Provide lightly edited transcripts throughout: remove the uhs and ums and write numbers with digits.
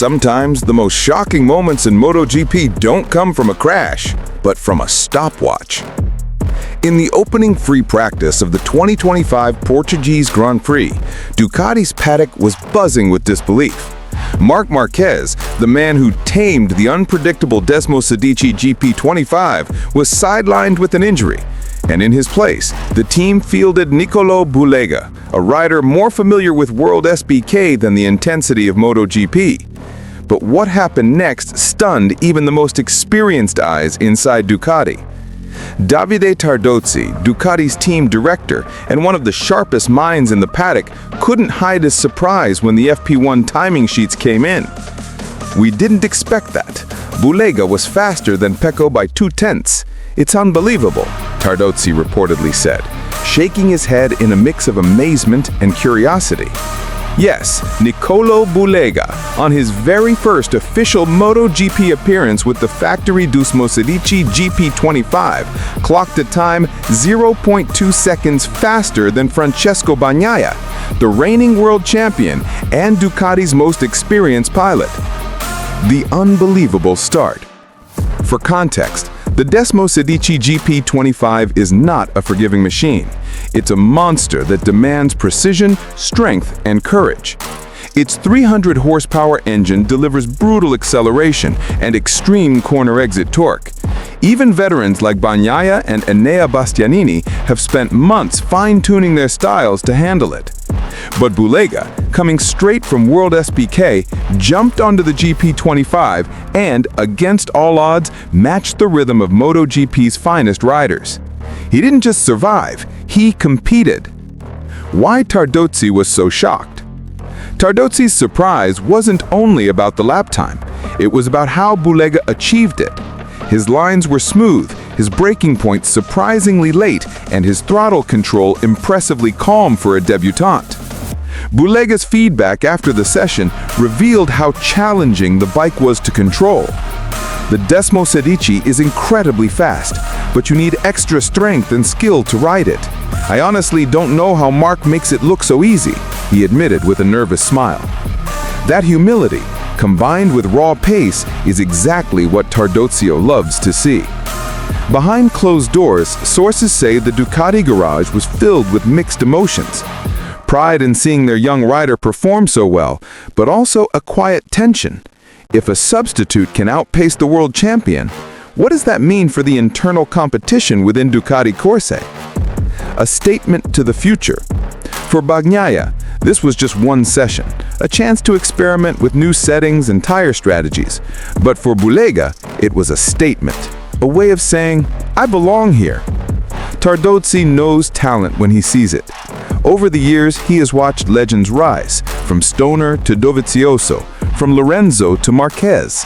Sometimes the most shocking moments in MotoGP don't come from a crash, but from a stopwatch. In the opening free practice of the 2025 Portuguese Grand Prix, Ducati's paddock was buzzing with disbelief. Marc Marquez, the man who tamed the unpredictable Desmosedici GP25, was sidelined with an injury, and in his place, the team fielded Nicolo Bulega, a rider more familiar with WorldSBK than the intensity of MotoGP. But what happened next stunned even the most experienced eyes inside Ducati. Davide Tardozzi, Ducati's team director and one of the sharpest minds in the paddock, couldn't hide his surprise when the FP1 timing sheets came in. "We didn't expect that. Bulega was faster than Pecco by 2/10. It's unbelievable," Tardozzi reportedly said, shaking his head in a mix of amazement and curiosity. Yes, Nicolo Bulega, on his very first official MotoGP appearance with the factory Desmosedici GP25, clocked a time 0.2 seconds faster than Francesco Bagnaia, the reigning world champion and Ducati's most experienced pilot. The unbelievable start. For context, the Desmosedici GP25 is not a forgiving machine. It's a monster that demands precision, strength, and courage. Its 300 horsepower engine delivers brutal acceleration and extreme corner exit torque. Even veterans like Bagnaia and Enea Bastianini have spent months fine-tuning their styles to handle it. But Bulega, coming straight from WorldSBK, jumped onto the GP25 and, against all odds, matched the rhythm of MotoGP's finest riders. He didn't just survive, he competed. Why Tardozzi was so shocked? Tardozzi's surprise wasn't only about the lap time, it was about how Bulega achieved it. His lines were smooth, his braking points surprisingly late, and his throttle control impressively calm for a debutant. Bulega's feedback after the session revealed how challenging the bike was to control. The Desmosedici is incredibly fast, but you need extra strength and skill to ride it. "I honestly don't know how Marc makes it look so easy," he admitted with a nervous smile. That humility, combined with raw pace, is exactly what Tardozzi loves to see. Behind closed doors, sources say the Ducati garage was filled with mixed emotions. Pride in seeing their young rider perform so well, but also a quiet tension. If a substitute can outpace the world champion, what does that mean for the internal competition within Ducati Corse? A statement to the future. For Bagnaia, this was just one session, a chance to experiment with new settings and tire strategies. But for Bulega, it was a statement, a way of saying, "I belong here." Tardozzi knows talent when he sees it. Over the years, he has watched legends rise, from Stoner to Dovizioso, from Lorenzo to Marquez.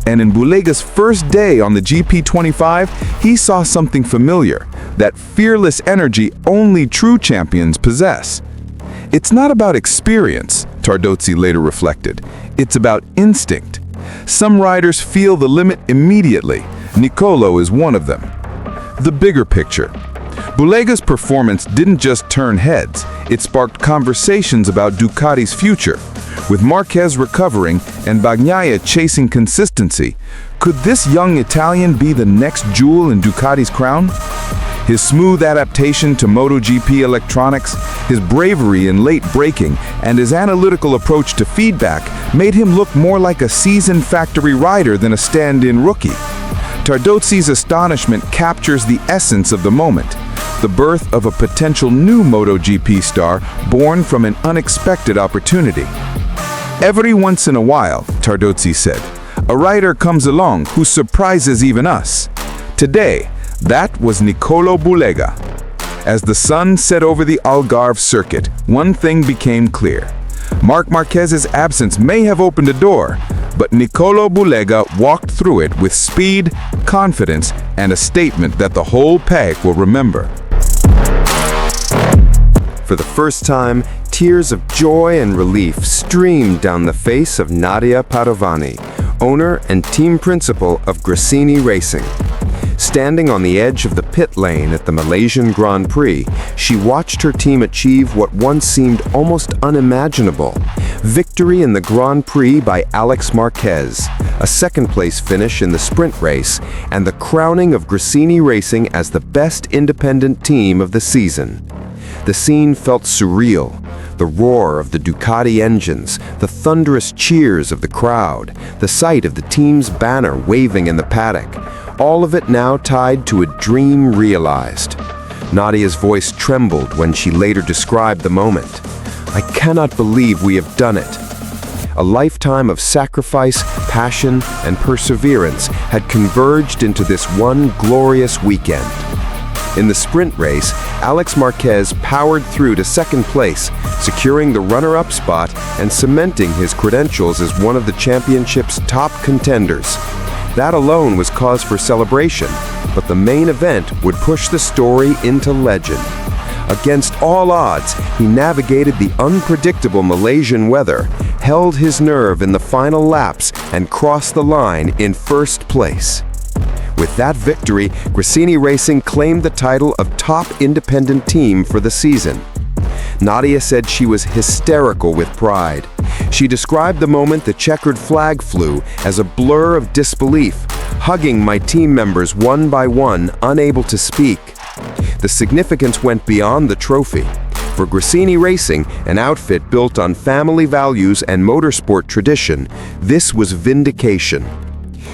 And in Bulega's first day on the GP25, he saw something familiar, that fearless energy only true champions possess. It's not about experience, Tardozzi later reflected. It's about instinct. Some riders feel the limit immediately. Nicolo is one of them. The bigger picture. Bulega's performance didn't just turn heads, it sparked conversations about Ducati's future. With Marquez recovering and Bagnaia chasing consistency, could this young Italian be the next jewel in Ducati's crown? His smooth adaptation to MotoGP electronics, his bravery in late braking, and his analytical approach to feedback made him look more like a seasoned factory rider than a stand-in rookie. Tardozzi's astonishment captures the essence of the moment, the birth of a potential new MotoGP star born from an unexpected opportunity. "Every once in a while," Tardozzi said, "a rider comes along who surprises even us. Today, that was Nicolo Bulega." As the sun set over the Algarve circuit, one thing became clear. Marc Marquez's absence may have opened a door, but Nicolo Bulega walked through it with speed, confidence, and a statement that the whole paddock will remember. For the first time, tears of joy and relief streamed down the face of Nadia Padovani, owner and team principal of Gresini Racing. Standing on the edge of the pit lane at the Malaysian Grand Prix, she watched her team achieve what once seemed almost unimaginable, Victory in the Grand Prix by Alex Marquez, a second-place finish in the sprint race, and the crowning of Gresini Racing as the best independent team of the season. The scene felt surreal. The roar of the Ducati engines, the thunderous cheers of the crowd, the sight of the team's banner waving in the paddock, all of it now tied to a dream realized. Nadia's voice trembled when she later described the moment. "I cannot believe we have done it." A lifetime of sacrifice, passion, and perseverance had converged into this one glorious weekend. In the sprint race, Alex Marquez powered through to second place, securing the runner-up spot and cementing his credentials as one of the championship's top contenders. That alone was cause for celebration, but the main event would push the story into legend. Against all odds, he navigated the unpredictable Malaysian weather, held his nerve in the final laps, and crossed the line in first place. With that victory, Gresini Racing claimed the title of top independent team for the season. Nadia said she was hysterical with pride. She described the moment the checkered flag flew as a blur of disbelief, hugging my team members one by one, unable to speak. The significance went beyond the trophy. For Gresini Racing, an outfit built on family values and motorsport tradition, this was vindication.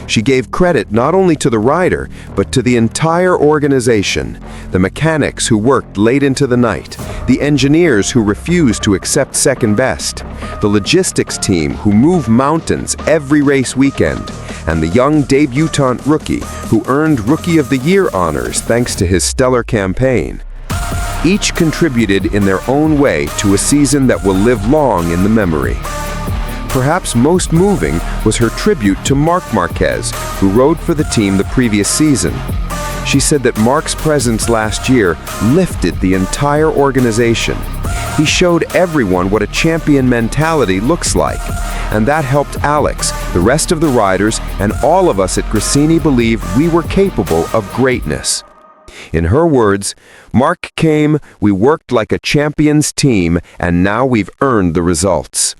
She gave credit not only to the rider, but to the entire organization, the mechanics who worked late into the night, the engineers who refused to accept second best, the logistics team who moved mountains every race weekend, and the young debutant rookie who earned Rookie of the Year honors thanks to his stellar campaign. Each contributed in their own way to a season that will live long in the memory. Perhaps most moving was her tribute to Marc Marquez, who rode for the team the previous season. She said that Marc's presence last year lifted the entire organization. He showed everyone what a champion mentality looks like, and that helped Alex, the rest of the riders, and all of us at Gresini believe we were capable of greatness. In her words, "Marc came, we worked like a champions team, and now we've earned the results."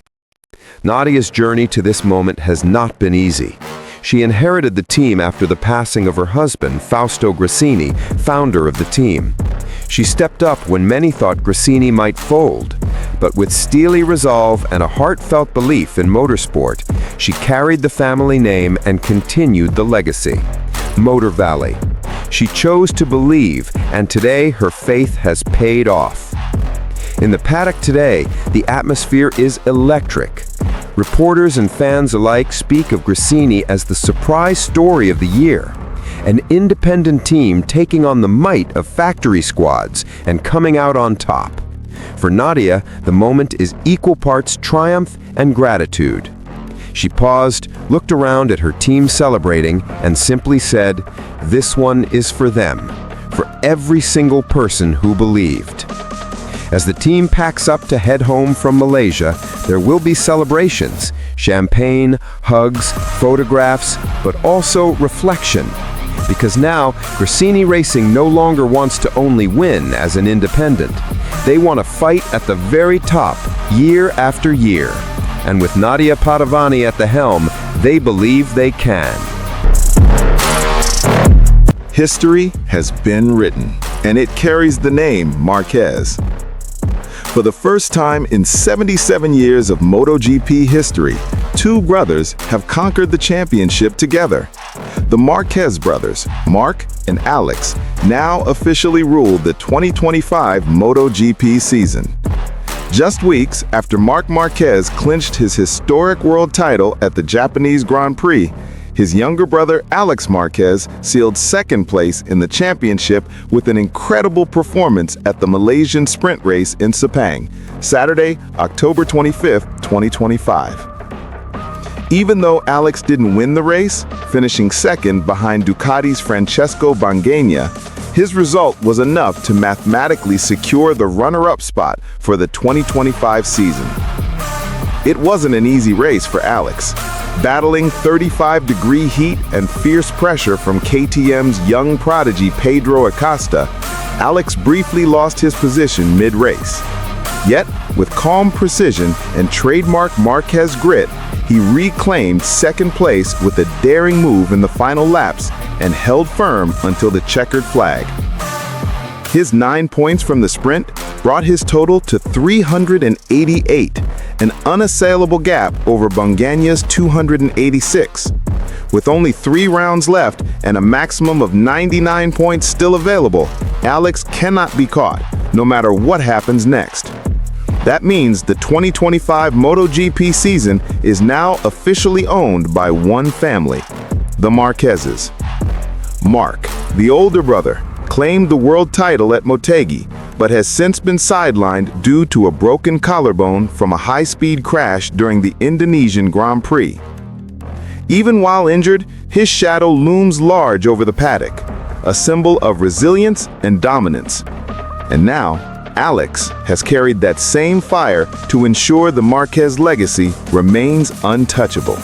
Nadia's journey to this moment has not been easy. She inherited the team after the passing of her husband, Fausto Gresini, founder of the team. She stepped up when many thought Gresini might fold, but with steely resolve and a heartfelt belief in motorsport, she carried the family name and continued the legacy. Motor Valley. She chose to believe, and today her faith has paid off. In the paddock today, the atmosphere is electric. Reporters and fans alike speak of Gresini as the surprise story of the year, an independent team taking on the might of factory squads and coming out on top. For Nadia, the moment is equal parts triumph and gratitude. She paused, looked around at her team celebrating, and simply said, "This one is for them, for every single person who believed." As the team packs up to head home from Malaysia, there will be celebrations, champagne, hugs, photographs, but also reflection. Because now, Gresini Racing no longer wants to only win as an independent. They want to fight at the very top, year after year. And with Nadia Padovani at the helm, they believe they can. History has been written, and it carries the name Marquez. For the first time in 77 years of MotoGP history, two brothers have conquered the championship together. The Marquez brothers, Marc and Alex, now officially rule the 2025 MotoGP season. Just weeks after Marc Marquez clinched his historic world title at the Japanese Grand Prix, his younger brother Alex Marquez sealed second place in the championship with an incredible performance at the Malaysian sprint race in Sepang, Saturday, October 25, 2025. Even though Alex didn't win the race, finishing second behind Ducati's Francesco Bagnaia, his result was enough to mathematically secure the runner-up spot for the 2025 season. It wasn't an easy race for Alex. Battling 35-degree heat and fierce pressure from KTM's young prodigy Pedro Acosta, Alex briefly lost his position mid-race. Yet, with calm precision and trademark Marquez grit, he reclaimed second place with a daring move in the final laps and held firm until the checkered flag. His 9 points from the sprint brought his total to 388, an unassailable gap over Bagnaia's 286. With only 3 rounds left and a maximum of 99 points still available, Alex cannot be caught, no matter what happens next. That means the 2025 MotoGP season is now officially owned by one family, the Marquezes. Marc, the older brother, claimed the world title at Motegi, but has since been sidelined due to a broken collarbone from a high-speed crash during the Indonesian Grand Prix. Even while injured, his shadow looms large over the paddock, a symbol of resilience and dominance. And now, Alex has carried that same fire to ensure the Marquez legacy remains untouchable.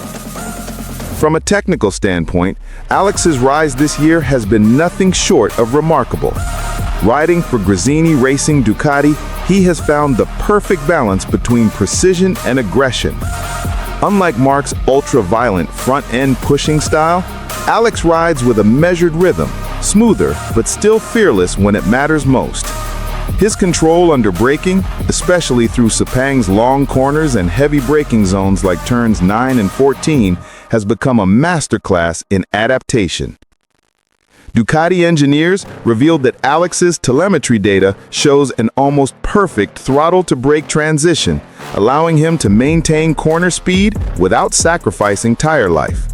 From a technical standpoint, Alex's rise this year has been nothing short of remarkable. Riding for Gresini Racing Ducati, he has found the perfect balance between precision and aggression. Unlike Marc's ultra-violent front-end pushing style, Alex rides with a measured rhythm, smoother but still fearless when it matters most. His control under braking, especially through Sepang's long corners and heavy braking zones like turns 9 and 14, has become a masterclass in adaptation. Ducati engineers revealed that Alex's telemetry data shows an almost perfect throttle-to-brake transition, allowing him to maintain corner speed without sacrificing tire life.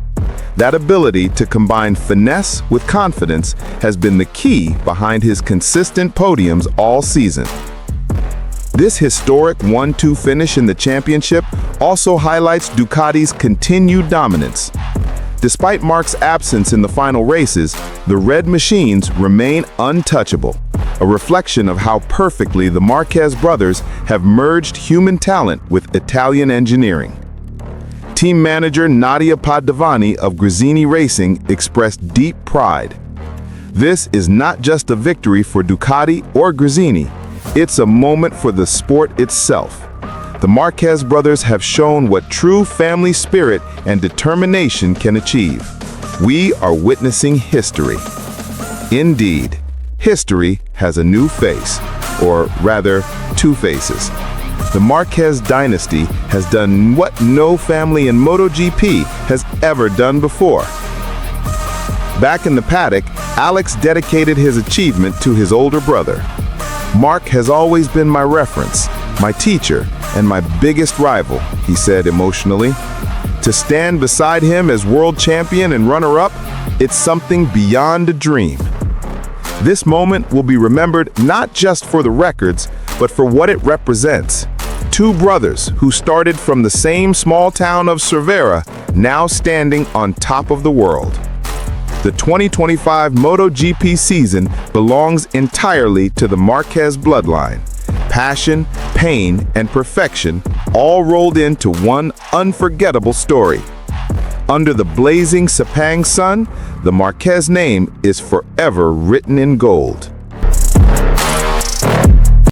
That ability to combine finesse with confidence has been the key behind his consistent podiums all season. This historic 1-2 finish in the championship also highlights Ducati's continued dominance. Despite Marc's absence in the final races, the Red Machines remain untouchable, a reflection of how perfectly the Marquez brothers have merged human talent with Italian engineering. Team manager Nadia Padovani of Gresini Racing expressed deep pride. This is not just a victory for Ducati or Gresini, it's a moment for the sport itself. The Marquez brothers have shown what true family spirit and determination can achieve. We are witnessing history. Indeed, history has a new face, or rather, 2 faces. The Marquez dynasty has done what no family in MotoGP has ever done before. Back in the paddock, Alex dedicated his achievement to his older brother. Marc has always been my reference, my teacher, and my biggest rival, he said emotionally. To stand beside him as world champion and runner-up, it's something beyond a dream. This moment will be remembered not just for the records, but for what it represents. 2 brothers who started from the same small town of Cervera, now standing on top of the world. The 2025 MotoGP season belongs entirely to the Marquez bloodline. Passion, pain, and perfection all rolled into one unforgettable story. Under the blazing Sepang sun, the Marquez name is forever written in gold.